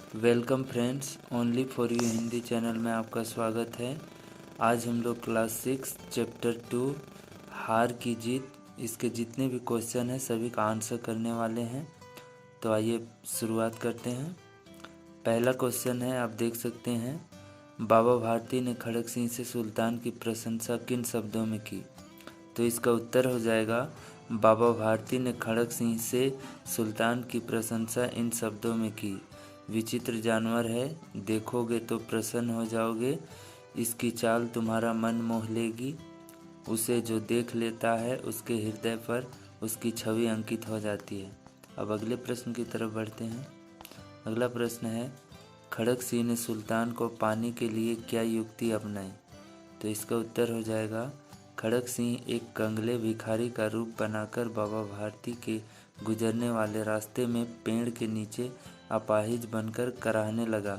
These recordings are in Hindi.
Welcome friends, only for you Hindi channel में आपका स्वागत है। आज हम लोग क्लास 6 चैप्टर 2 हार की जीत, इसके जितने भी क्वेश्चन हैं सभी का आंसर करने वाले हैं। तो आइए शुरुआत करते हैं। पहला क्वेश्चन है, आप देख सकते हैं, बाबा भारती ने खड़क सिंह से सुल्तान की प्रशंसा किन शब्दों में की? तो इसका उत्तर हो जाएगा, बाबा भारती ने खड़क सिंह से सुल्तान की प्रशंसा इन शब्दों में की। विचित्र जानवर है, देखोगे तो प्रसन्न हो जाओगे, इसकी चाल तुम्हारा मन मोह लेगी, उसे जो देख लेता है उसके हृदय पर उसकी छवि अंकित हो जाती है। अब अगले प्रश्न की तरफ बढ़ते हैं। अगला प्रश्न है, खड़क सिंह ने सुल्तान को पाने के लिए क्या युक्ति अपनाई? तो इसका उत्तर हो जाएगा, खड़क सिंह एक कंगले भिखारी का रूप बनाकर बाबा भारती के गुजरने वाले रास्ते में पेड़ के नीचे अपाहिज बनकर कराहने लगा।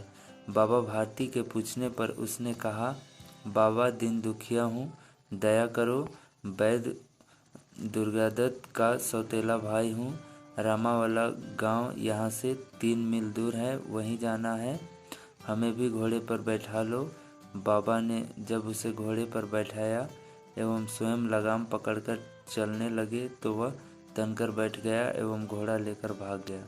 बाबा भारती के पूछने पर उसने कहा, बाबा दिन दुखिया हूँ, दया करो। वैद्य दुर्गादत्त का सौतेला भाई हूँ। रामावाला गांव यहाँ से 3 मील दूर है, वहीं जाना है, हमें भी घोड़े पर बैठा लो। बाबा ने जब उसे घोड़े पर बैठाया एवं स्वयं लगाम पकड़कर चलने लगे तो वह तनकर बैठ गया एवं घोड़ा लेकर भाग गया।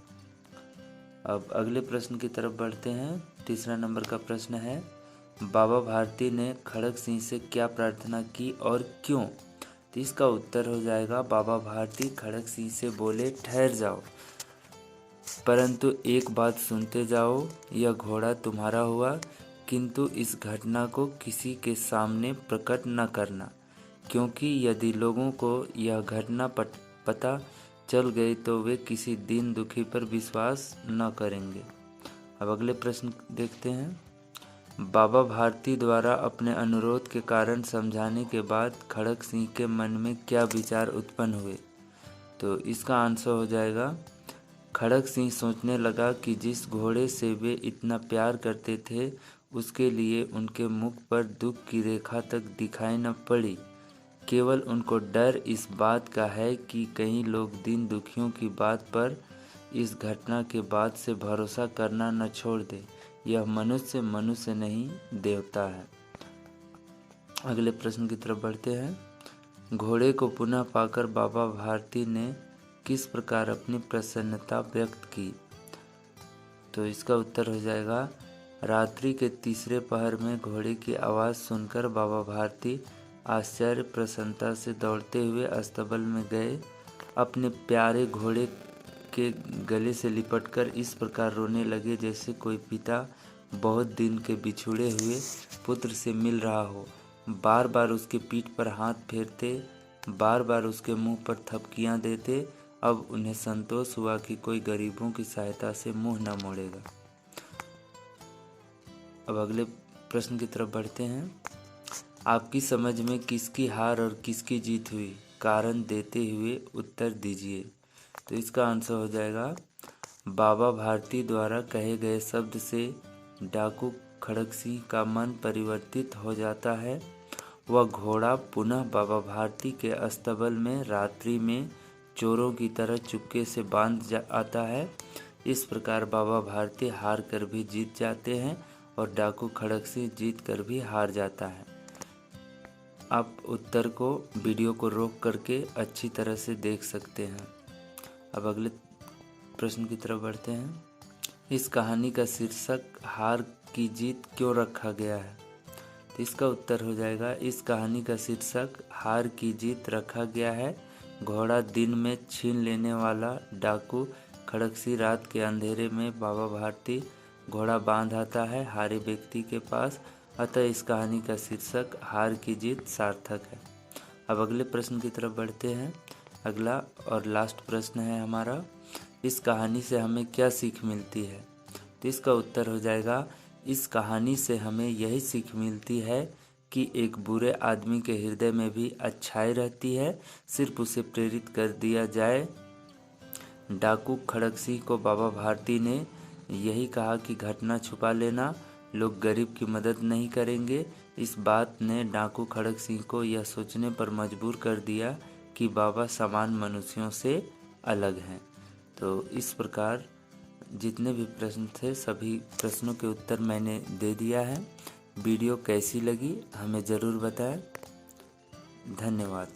अब अगले प्रश्न की तरफ बढ़ते हैं। तीसरा नंबर का प्रश्न है, बाबा भारती ने खड़क सिंह से क्या प्रार्थना की और क्यों? तो इसका उत्तर हो जाएगा, बाबा भारती खड़क सिंह से बोले, ठहर जाओ, परंतु एक बात सुनते जाओ, यह घोड़ा तुम्हारा हुआ, किंतु इस घटना को किसी के सामने प्रकट न करना, क्योंकि यदि लोगों को यह घटना पता चल गई तो वे किसी दीन दुखी पर विश्वास न करेंगे। अब अगले प्रश्न देखते हैं। बाबा भारती द्वारा अपने अनुरोध के कारण समझाने के बाद खड़क सिंह के मन में क्या विचार उत्पन्न हुए? तो इसका आंसर हो जाएगा, खड़क सिंह सोचने लगा कि जिस घोड़े से वे इतना प्यार करते थे उसके लिए उनके मुख पर दुख की रेखा तक दिखाई न पड़ी। केवल उनको डर इस बात का है कि कहीं लोग दीन दुखियों की बात पर इस घटना के बाद से भरोसा करना न छोड़ दे। यह मनुष्य नहीं देवता है। अगले प्रश्न की तरफ बढ़ते हैं। घोड़े को पुनः पाकर बाबा भारती ने किस प्रकार अपनी प्रसन्नता व्यक्त की? तो इसका उत्तर हो जाएगा, रात्रि के तीसरे पहर में घोड़े की आवाज़ सुनकर बाबा भारती आश्चर्य प्रसन्नता से दौड़ते हुए अस्तबल में गए। अपने प्यारे घोड़े के गले से लिपटकर इस प्रकार रोने लगे जैसे कोई पिता बहुत दिन के बिछुड़े हुए पुत्र से मिल रहा हो। बार बार उसके पीठ पर हाथ फेरते, बार बार उसके मुंह पर थपकियां देते। अब उन्हें संतोष हुआ कि कोई गरीबों की सहायता से मुंह न मोड़ेगा। अब अगले प्रश्न की तरफ बढ़ते हैं। आपकी समझ में किसकी हार और किसकी जीत हुई? कारण देते हुए उत्तर दीजिए। तो इसका आंसर हो जाएगा, बाबा भारती द्वारा कहे गए शब्द से डाकू खड़क सिंह का मन परिवर्तित हो जाता है। वह घोड़ा पुनः बाबा भारती के अस्तबल में रात्रि में चोरों की तरह चुपके से बांध आता है। इस प्रकार बाबा भारती हार कर भी जीत जाते हैं और डाकू खड़क सिंह जीत कर भी हार जाता है। आप उत्तर को वीडियो को रोक करके अच्छी तरह से देख सकते हैं। अब अगले प्रश्न की तरफ बढ़ते हैं। इस कहानी का शीर्षक हार की जीत क्यों रखा गया है? तो इसका उत्तर हो जाएगा, इस कहानी का शीर्षक हार की जीत रखा गया है। घोड़ा दिन में छीन लेने वाला डाकू खड़क सिंह रात के अंधेरे में बाबा भारती घोड़ा बांध आता है हारे व्यक्ति के पास, अतः इस कहानी का शीर्षक हार की जीत सार्थक है। अब अगले प्रश्न की तरफ बढ़ते हैं। अगला और लास्ट प्रश्न है हमारा, इस कहानी से हमें क्या सीख मिलती है? तो इसका उत्तर हो जाएगा, इस कहानी से हमें यही सीख मिलती है कि एक बुरे आदमी के हृदय में भी अच्छाई रहती है, सिर्फ उसे प्रेरित कर दिया जाए। डाकू खड़क सिंह को बाबा भारती ने यही कहा कि घटना छुपा लेना, लोग गरीब की मदद नहीं करेंगे। इस बात ने डाकू खड़क सिंह को यह सोचने पर मजबूर कर दिया कि बाबा समान मनुष्यों से अलग हैं। तो इस प्रकार जितने भी प्रश्न थे सभी प्रश्नों के उत्तर मैंने दे दिया है। वीडियो कैसी लगी हमें ज़रूर बताएं। धन्यवाद।